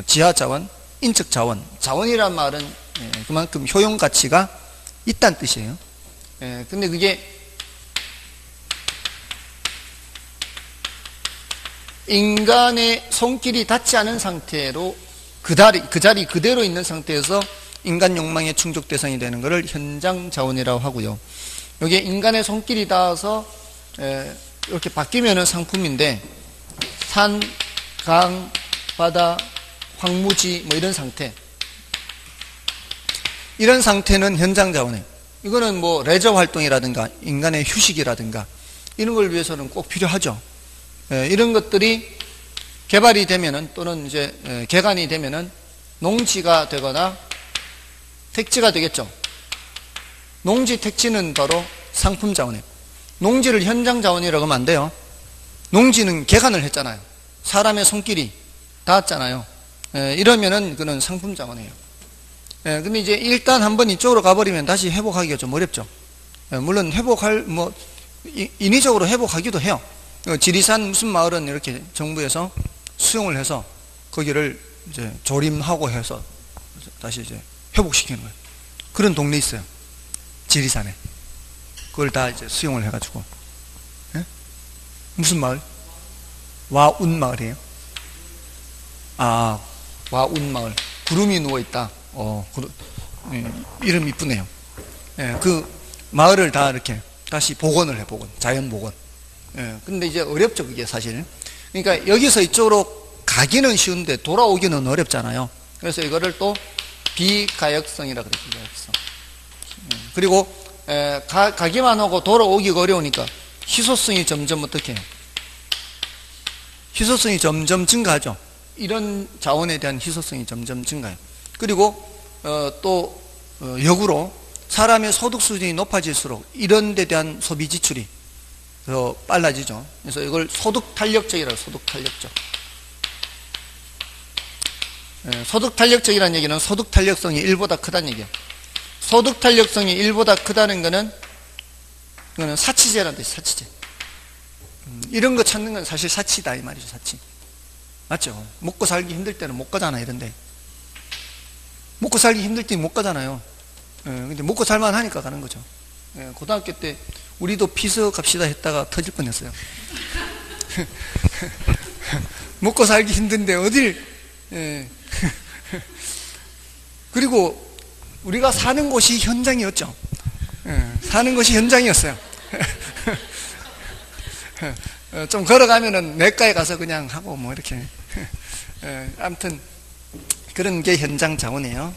지하자원, 인적자원. 자원이란 말은 그만큼 효용가치가 있다는 뜻이에요. 근데 그게 인간의 손길이 닿지 않은 상태로 그 자리 그대로 있는 상태에서 인간 욕망의 충족 대상이 되는 것을 현장 자원이라고 하고요. 여기에 인간의 손길이 닿아서 이렇게 바뀌면은 상품인데 산, 강, 바다, 황무지 뭐 이런 상태. 이런 상태는 현장 자원이에요. 이거는 뭐 레저 활동이라든가 인간의 휴식이라든가 이런 걸 위해서는 꼭 필요하죠. 이런 것들이 개발이 되면은 또는 이제 개간이 되면은 농지가 되거나 택지가 되겠죠. 농지 택지는 바로 상품 자원이에요. 농지를 현장 자원이라고 하면 안 돼요. 농지는 개간을 했잖아요. 사람의 손길이 닿았잖아요. 이러면은 그는 상품 자원이에요. 근데 이제 일단 한번 이쪽으로 가버리면 다시 회복하기가 좀 어렵죠. 물론 인위적으로 회복하기도 해요. 지리산 무슨 마을은 이렇게 정부에서 수용을 해서 거기를 이제 조림하고 해서 다시 이제 회복시키는 거예요. 그런 동네 있어요. 지리산에. 그걸 다 이제 수용을 해가지고. 예? 무슨 마을? 와운 마을이에요. 아, 와운 마을. 구름이 누워있다. 이름 이쁘네요. 예, 그 마을을 다 이렇게 다시 복원을 해, 복원. 자연 복원. 예, 근데 이제 어렵죠, 그게 사실. 그러니까 여기서 이쪽으로 가기는 쉬운데 돌아오기는 어렵잖아요. 그래서 이거를 또 비가역성이라 그래요, 비가역성. 그리고 가기만 하고 돌아오기가 어려우니까 희소성이 점점 어떻게 해요? 희소성이 점점 증가하죠. 이런 자원에 대한 희소성이 점점 증가해요. 그리고 또 역으로 사람의 소득 수준이 높아질수록 이런 데 대한 소비 지출이 더 빨라지죠. 그래서 이걸 소득 탄력적이라고, 소득 탄력적. 소득 탄력적이라는 얘기는 소득 탄력성이 1보다 크다는 얘기예요. 소득 탄력성이 1보다 크다는 거는 그거는 사치제라는 뜻이에요. 사치제. 이런 거 찾는 건 사실 사치다 이 말이죠. 사치. 맞죠? 먹고 살기 힘들 때는 못 가잖아 이런데. 먹고 살기 힘들 때 못 가잖아요. 근데 먹고 살만 하니까 가는 거죠. 고등학교 때 우리도 피서 갑시다 했다가 터질 뻔했어요. 먹고 살기 힘든데 어딜. 그리고 우리가 사는 곳이 현장이었죠. 사는 곳이 현장이었어요. 좀 걸어가면은 내과에 가서 그냥 하고 뭐 이렇게. 아무튼 그런 게 현장 자원이에요.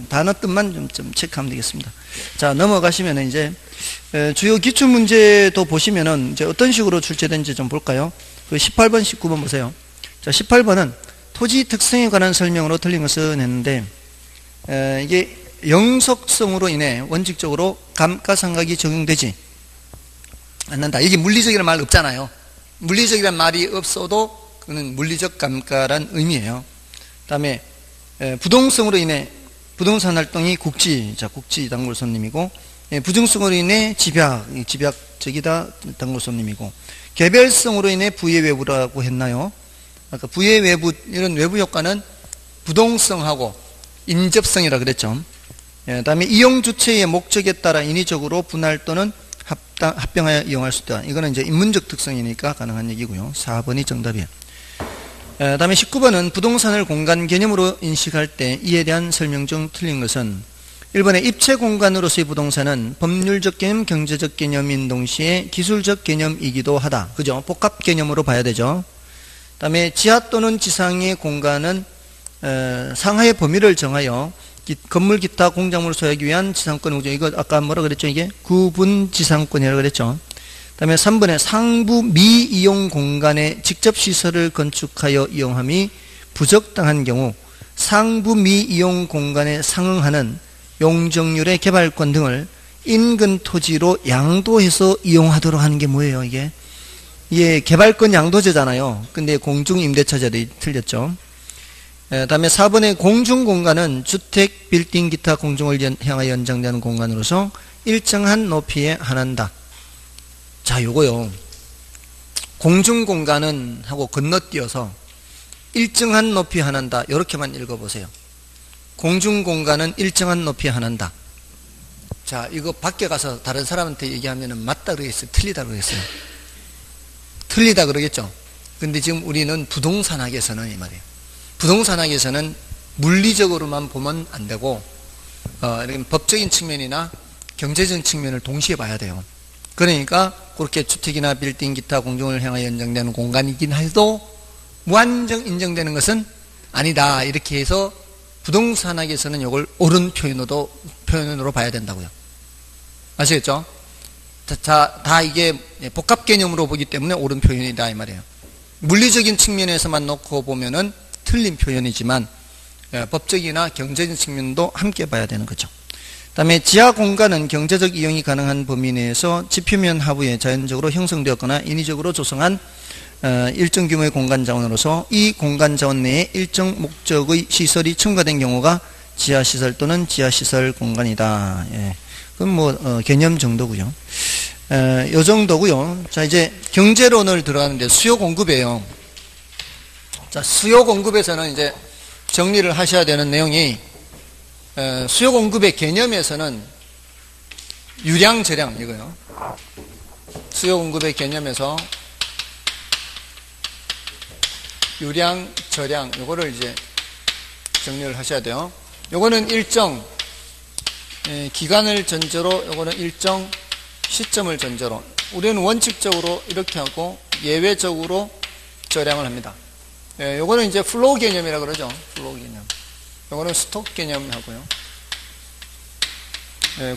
단어 뜻만 좀 체크하면 되겠습니다. 자, 넘어가시면 이제 주요 기출 문제도 보시면은 이제 어떤 식으로 출제된지 좀 볼까요? 그 18번, 19번 보세요. 자, 18번은 토지 특성에 관한 설명으로 틀린 것은 했는데 이게 영속성으로 인해 원칙적으로 감가상각이 적용되지 않는다. 이게 물리적이라는 말 없잖아요. 물리적이라는 말이 없어도 그는 물리적 감가란 의미예요. 그 다음에 부동성으로 인해 부동산 활동이 국지, 자, 국지 단골손님이고, 부정성으로 인해 집약적이다 단골손님이고, 개별성으로 인해 부의 외부라고 했나요? 아까 부의 외부, 이런 외부 효과는 부동성하고 인접성이라 그랬죠. 그 다음에 이용 주체의 목적에 따라 인위적으로 분할 또는 합병하여 이용할 수 있다. 이거는 이제 인문적 특성이니까 가능한 얘기고요. 4번이 정답이에요. 그 다음에 19번은 부동산을 공간 개념으로 인식할 때 이에 대한 설명 중 틀린 것은 1번에 입체 공간으로서의 부동산은 법률적 개념, 경제적 개념인 동시에 기술적 개념이기도 하다. 그죠? 복합 개념으로 봐야 되죠. 그 다음에 지하 또는 지상의 공간은 상하의 범위를 정하여 건물 기타 공작물을 소유하기 위한 지상권 우정. 이거 아까 뭐라 그랬죠? 이게 구분 지상권이라고 그랬죠. 그 다음에 3번에 상부 미이용 공간에 직접 시설을 건축하여 이용함이 부적당한 경우 상부 미이용 공간에 상응하는 용적률의 개발권 등을 인근 토지로 양도해서 이용하도록 하는 게 뭐예요? 이게 개발권 양도제잖아요. 근데 공중임대차제도 틀렸죠. 다음에 4번의 공중공간은 주택, 빌딩, 기타 공중을 향하여 연장되는 공간으로서 일정한 높이에 한한다. 자, 요거요. 공중공간은 하고 건너뛰어서 일정한 높이에 한한다. 요렇게만 읽어보세요. 공중공간은 일정한 높이에 한한다. 자, 이거 밖에 가서 다른 사람한테 얘기하면 맞다 그러겠어요? 틀리다 그러겠어요? 틀리다 그러겠죠? 근데 지금 우리는 부동산학에서는 이 말이에요. 부동산학에서는 물리적으로만 보면 안 되고 이렇게 법적인 측면이나 경제적인 측면을 동시에 봐야 돼요. 그러니까 그렇게 주택이나 빌딩, 기타 공중을 향하여 연장되는 공간이긴 해도 무한정 인정되는 것은 아니다. 이렇게 해서 부동산학에서는 이걸 옳은 표현으로 봐야 된다고요. 아시겠죠? 다 이게 복합 개념으로 보기 때문에 옳은 표현이다 이 말이에요. 물리적인 측면에서만 놓고 보면은 틀린 표현이지만 법적이나 경제적인 측면도 함께 봐야 되는 거죠. 그 다음에 지하 공간은 경제적 이용이 가능한 범위 내에서 지표면 하부에 자연적으로 형성되었거나 인위적으로 조성한 일정 규모의 공간 자원으로서 이 공간 자원 내에 일정 목적의 시설이 첨가된 경우가 지하시설 또는 지하시설 공간이다. 그건 뭐 개념 정도고요. 요 정도고요. 자, 이제 경제론을 들어가는데 수요 공급이에요. 자, 수요 공급에서는 이제 정리를 하셔야 되는 내용이 수요 공급의 개념에서는 유량, 저량, 이거요. 수요 공급의 개념에서 유량, 저량, 요거를 이제 정리를 하셔야 돼요. 요거는 일정 기간을 전제로, 요거는 일정 시점을 전제로. 우리는 원칙적으로 이렇게 하고 예외적으로 저량을 합니다. 요거는 이제 플로우 개념이라 그러죠. 플로우 개념. 요거는 스톡 개념하고요.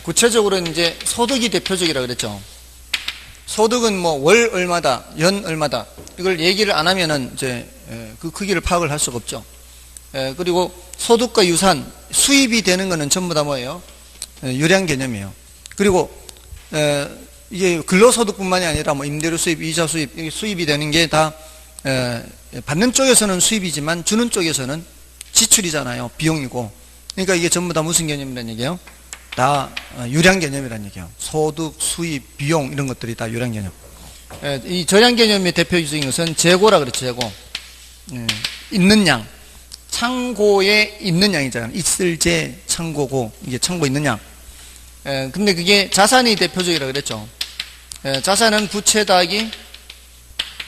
구체적으로는 이제 소득이 대표적이라 그랬죠. 소득은 뭐 월 얼마다, 연 얼마다, 이걸 얘기를 안 하면은 이제 그 크기를 파악을 할 수가 없죠. 그리고 소득과 유산, 수입이 되는 거는 전부 다 뭐예요? 유량 개념이에요. 그리고 이게 근로소득뿐만이 아니라 뭐 임대료 수입, 이자 수입, 수입이 되는 게 다 받는 쪽에서는 수입이지만 주는 쪽에서는 지출이잖아요. 비용이고. 그러니까 이게 전부 다 무슨 개념이라는 얘기예요? 다 유량 개념이라는 얘기예요. 소득, 수입, 비용 이런 것들이 다 유량 개념. 이 저량 개념의 대표적인 것은 재고라 그랬죠. 재고. 있는 양. 창고에 있는 양이잖아요. 있을 재 창고고, 이게 창고에 있는 양. 근데 그게 자산이 대표적이라 그랬죠. 자산은 부채 더하기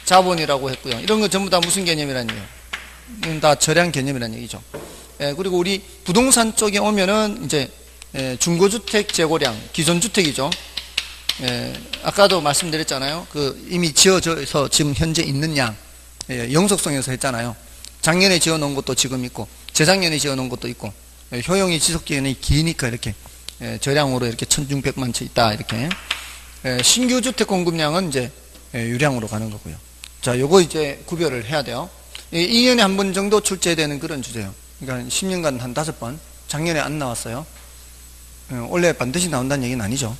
자본이라고 했고요. 이런 거 전부 다 무슨 개념이라는 얘기예요? 다 저량 개념이라는 얘기죠. 그리고 우리 부동산 쪽에 오면은 이제 중고주택 재고량, 기존주택이죠. 아까도 말씀드렸잖아요. 그 이미 지어져서 지금 현재 있는 양, 영속성에서 했잖아요. 작년에 지어놓은 것도 지금 있고, 재작년에 지어놓은 것도 있고, 효용이 지속기간이 기니까 이렇게 저량으로 이렇게 1600만 채 있다 이렇게. 신규 주택 공급량은 이제 유량으로 가는 거고요. 자, 요거 이제 구별을 해야 돼요. 2년에 한 번 정도 출제되는 그런 주제예요. 그러니까 10년간 한 5번. 작년에 안 나왔어요. 원래 반드시 나온다는 얘기는 아니죠.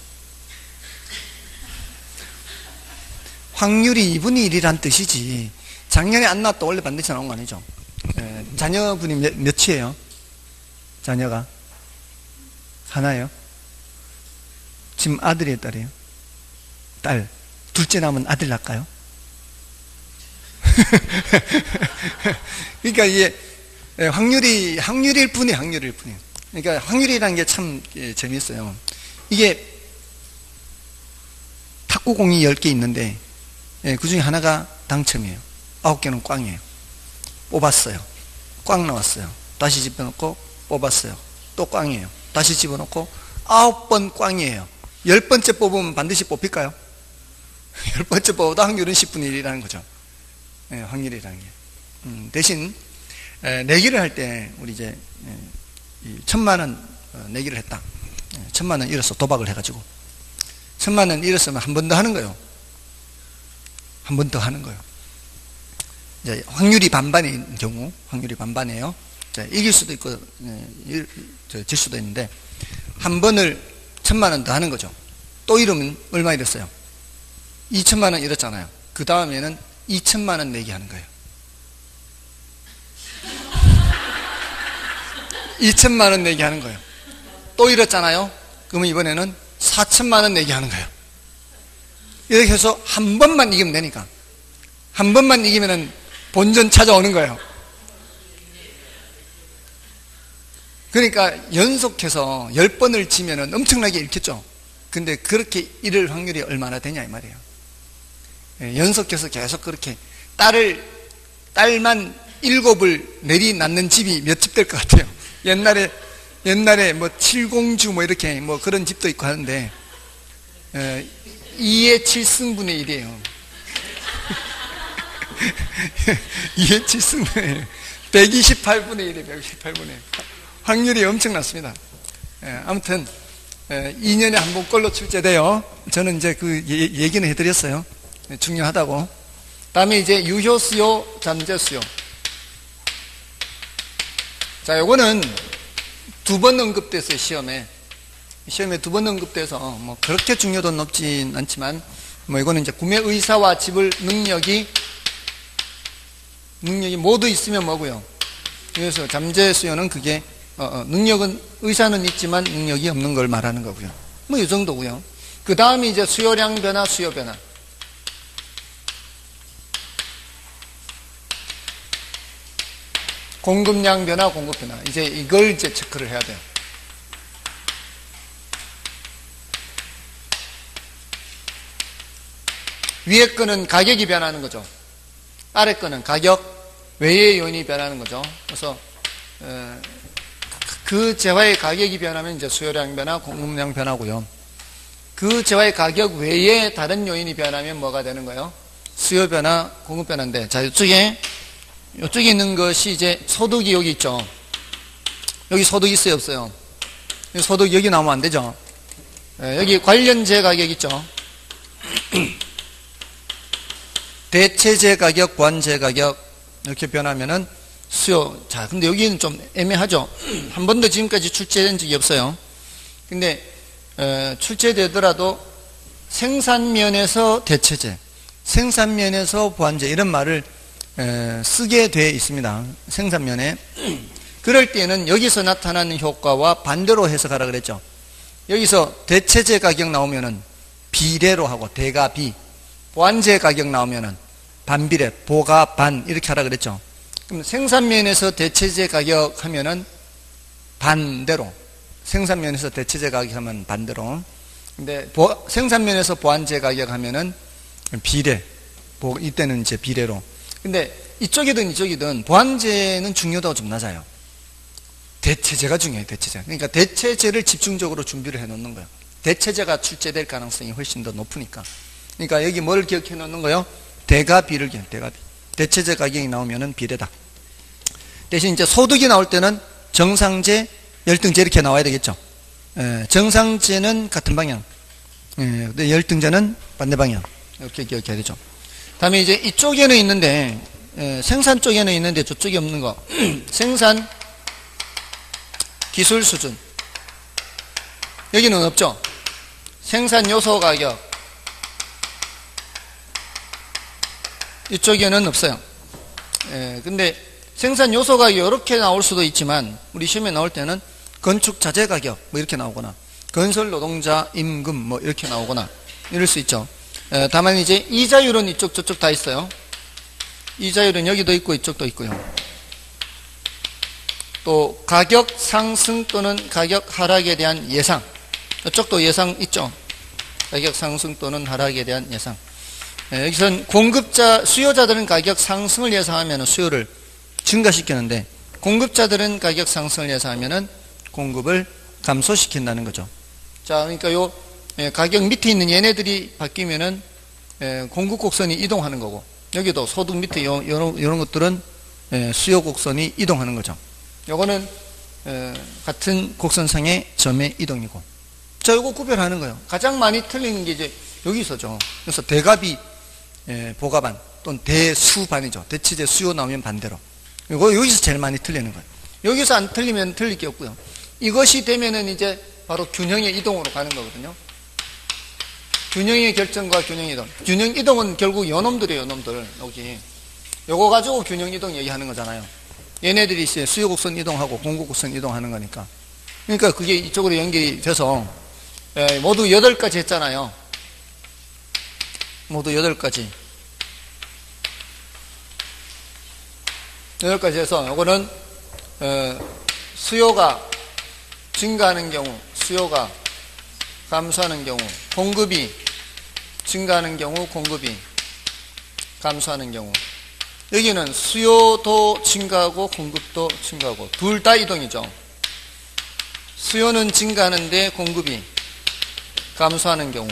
확률이 2분의 1이란 뜻이지. 작년에 안 나왔다 원래 반드시 나온 거 아니죠. 자녀분이 몇이에요? 자녀가? 하나예요? 지금 아들이에요, 딸이에요? 딸. 둘째 나면 아들 낳을까요? 그러니까 이게 확률일 뿐이에요, 확률일 뿐이에요. 그러니까 확률이라는 게 참 재미있어요. 이게 탁구공이 10개 있는데 그 중에 하나가 당첨이에요. 9개는 꽝이에요. 뽑았어요. 꽝 나왔어요. 다시 집어넣고 뽑았어요. 또 꽝이에요. 다시 집어넣고 9번 꽝이에요. 10번째 뽑으면 반드시 뽑힐까요? 10번째 뽑아도 확률은 10분의 1이라는 거죠. 확률이라는 게. 대신 내기를 할 때 우리 이제 1000만 원 내기를 했다. 1000만 원 잃었어. 도박을 해가지고 1000만 원 잃었으면 한 번 더 하는 거예요. 한 번 더 하는 거예요. 이제 확률이 반반인 경우, 확률이 반반이에요. 이길 수도 있고 질 수도 있는데 한 번을 1000만 원 더 하는 거죠. 또 잃으면 얼마 잃었어요? 2000만 원 잃었잖아요. 그 다음에는 2000만 원 내기 하는 거예요. 2000만 원 내기 하는 거예요. 또 잃었잖아요. 그러면 이번에는 4000만 원 내기 하는 거예요. 이렇게 해서 한 번만 이기면 되니까. 한 번만 이기면은 본전 찾아오는 거예요. 그러니까 연속해서 10번을 지면은 엄청나게 잃겠죠. 근데 그렇게 잃을 확률이 얼마나 되냐 이 말이에요. 연속해서 계속 그렇게 딸만 7을 내리 낳는 집이 몇 집 될 것 같아요. 옛날에 뭐 칠공주 뭐 이렇게 뭐 그런 집도 있고 하는데 2의 7승분의 1이에요. 2의 7승분의 1. 128분의 1이에요. 128분의 1. 확률이 엄청났습니다. 아무튼 2년에 한 번 꼴로 출제돼요. 저는 이제 그 얘기는 해드렸어요. 중요하다고. 다음에 이제 유효수요, 잠재수요. 자, 요거는 2번 언급됐어요, 시험에 2번 언급돼서 뭐 그렇게 중요도는 높진 않지만 뭐 이거는 이제 구매 의사와 지불 능력이 모두 있으면 뭐고요. 그래서 잠재수요는 그게 능력은 의사는 있지만 능력이 없는 걸 말하는 거고요. 뭐 이 정도고요. 그 다음에 이제 수요량 변화, 수요 변화. 공급량 변화, 공급 변화. 이제 이걸 이제 체크를 해야 돼요. 위에 거는 가격이 변하는 거죠. 아래 거는 가격 외의 요인이 변하는 거죠. 그래서 그 재화의 가격이 변하면 이제 수요량 변화, 공급량 변화고요. 그 재화의 가격 외에 다른 요인이 변하면 뭐가 되는 거예요? 수요 변화, 공급 변화인데, 자, 이쪽에 있는 것이 이제 소득이 여기 있죠. 여기 소득 있어요, 없어요? 소득 여기 나오면 안 되죠. 여기 관련재 가격 있죠. 대체재 가격, 보완재 가격 이렇게 변하면은 수요. 자, 근데 여기는 좀 애매하죠. 한 번도 지금까지 출제된 적이 없어요. 근데 출제되더라도 생산면에서 대체재, 생산면에서 보완재 이런 말을 쓰게 돼 있습니다. 생산면에. 그럴 때는 여기서 나타나는 효과와 반대로 해석하라 그랬죠. 여기서 대체재 가격 나오면은 비례로 하고 대가 비, 보완재 가격 나오면은 반비례, 보가 반 이렇게 하라 그랬죠. 그럼 생산면에서 대체재 가격 하면은 반대로, 생산면에서 대체재 가격 하면 반대로. 근데 생산면에서 보완재 가격 하면은 비례, 이때는 이제 비례로. 근데 이쪽이든 보완재는 중요도가 좀 낮아요. 대체재가 중요해요, 대체재. 그러니까 대체재를 집중적으로 준비를 해 놓는 거예요. 대체재가 출제될 가능성이 훨씬 더 높으니까. 그러니까 여기 뭘 기억해 놓는 거예요? 대가 비를 기억해, 대가 비. 대체재 가격이 나오면은 비례다. 대신 이제 소득이 나올 때는 정상재, 열등재 이렇게 나와야 되겠죠. 정상재는 같은 방향. 근데 열등재는 반대 방향. 이렇게 기억해야 되죠. 다음에 이제 이쪽에는 있는데, 생산 쪽에는 있는데 저쪽에 없는 거. 생산 기술 수준. 여기는 없죠. 생산 요소 가격. 이쪽에는 없어요. 근데 생산 요소 가격이 이렇게 나올 수도 있지만, 우리 시험에 나올 때는 건축 자재 가격, 뭐 이렇게 나오거나, 건설 노동자 임금, 뭐 이렇게 나오거나, 이럴 수 있죠. 다만 이제 이자율은 이쪽, 저쪽 다 있어요. 이자율은 여기도 있고, 이쪽도 있고요. 또 가격 상승 또는 가격 하락에 대한 예상, 이쪽도 예상 있죠. 가격 상승 또는 하락에 대한 예상. 여기선 수요자들은 가격 상승을 예상하면 수요를 증가시키는데, 공급자들은 가격 상승을 예상하면 공급을 감소시킨다는 거죠. 자, 그러니까 요 가격 밑에 있는 얘네들이 바뀌면은 공급 곡선이 이동하는 거고, 여기도 소득 밑에 이런 것들은 수요 곡선이 이동하는 거죠. 요거는 같은 곡선상의 점의 이동이고. 자, 요거 구별하는 거예요. 가장 많이 틀리는 게 이제 여기서죠. 그래서 대가비, 보가반 또는 대수반이죠. 대체재 수요 나오면 반대로. 요거 여기서 제일 많이 틀리는 거예요. 여기서 안 틀리면 틀릴 게 없고요. 이것이 되면은 이제 바로 균형의 이동으로 가는 거거든요. 균형의 결정과 균형 이동. 균형 이동은 결국 요놈들이에요, 요놈들. 여기. 요거 가지고 균형 이동 얘기하는 거잖아요. 얘네들이 이제 수요 곡선 이동하고 공급 곡선 이동하는 거니까. 그러니까 그게 이쪽으로 연결이 돼서 모두 8가지 했잖아요. 모두 8가지. 8가지 해서 요거는 수요가 증가하는 경우, 수요가 감소하는 경우, 공급이 증가하는 경우, 공급이 감소하는 경우. 여기는 수요도 증가하고 공급도 증가하고 둘 다 이동이죠. 수요는 증가하는데 공급이 감소하는 경우,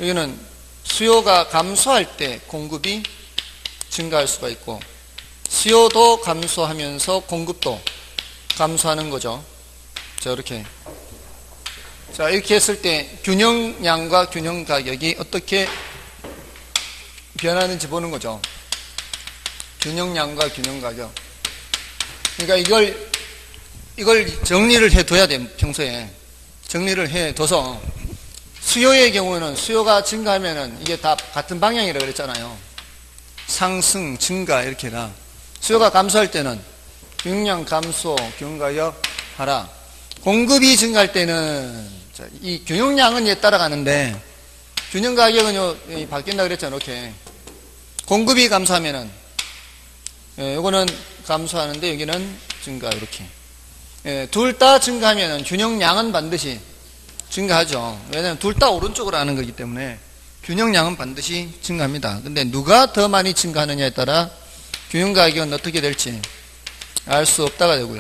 여기는 수요가 감소할 때 공급이 증가할 수가 있고, 수요도 감소하면서 공급도 감소하는 거죠. 자, 이렇게. 자, 이렇게 했을 때 균형량과 균형가격이 어떻게 변하는지 보는 거죠. 균형량과 균형가격. 그러니까 이걸 정리를 해둬야 돼, 평소에. 정리를 해둬서, 수요의 경우는 수요가 증가하면은 이게 다 같은 방향이라고 그랬잖아요. 상승, 증가, 이렇게가. 수요가 감소할 때는 균형량 감소, 균형가격 하락. 공급이 증가할 때는, 이 균형량은 얘 따라가는데, 균형가격은 바뀐다 그랬잖아요, 이렇게. 공급이 감소하면은, 요거는 감소하는데 여기는 증가, 이렇게. 둘 다 증가하면 균형량은 반드시 증가하죠. 왜냐하면 둘 다 오른쪽으로 하는 거기 때문에 균형량은 반드시 증가합니다. 근데 누가 더 많이 증가하느냐에 따라 균형가격은 어떻게 될지 알 수 없다가 되고요.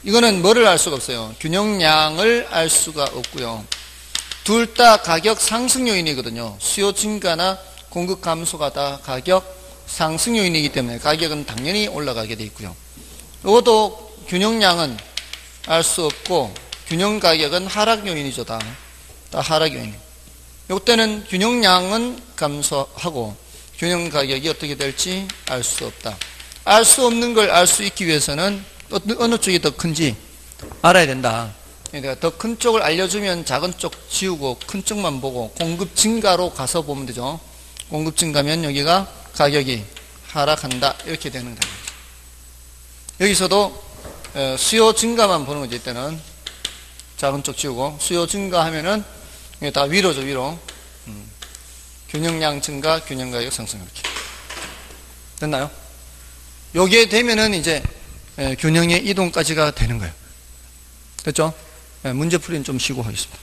이거는 뭐를 알 수가 없어요. 균형량을 알 수가 없고요. 둘 다 가격 상승 요인이거든요. 수요 증가나 공급 감소가 다 가격 상승 요인이기 때문에 가격은 당연히 올라가게 돼 있고요. 이것도 균형량은 알 수 없고 균형 가격은 하락 요인이죠. 다 하락 요인. 이때는 균형량은 감소하고 균형 가격이 어떻게 될지 알 수 없다. 알 수 없는 걸 알 수 있기 위해서는 어느 쪽이 더 큰지 알아야 된다. 그러니까 더 큰 쪽을 알려주면 작은 쪽 지우고 큰 쪽만 보고 공급 증가로 가서 보면 되죠. 공급 증가면 여기가 가격이 하락한다 이렇게 되는 거예요. 여기서도 수요 증가만 보는 거죠. 이때는 작은 쪽 지우고 수요 증가하면은 이게 다 위로죠. 위로. 균형량 증가, 균형 가격 상승 이렇게 됐나요? 요게 되면은 이제 균형의 이동까지가 되는 거예요. 됐죠? 문제 풀이는 좀 쉬고 하겠습니다.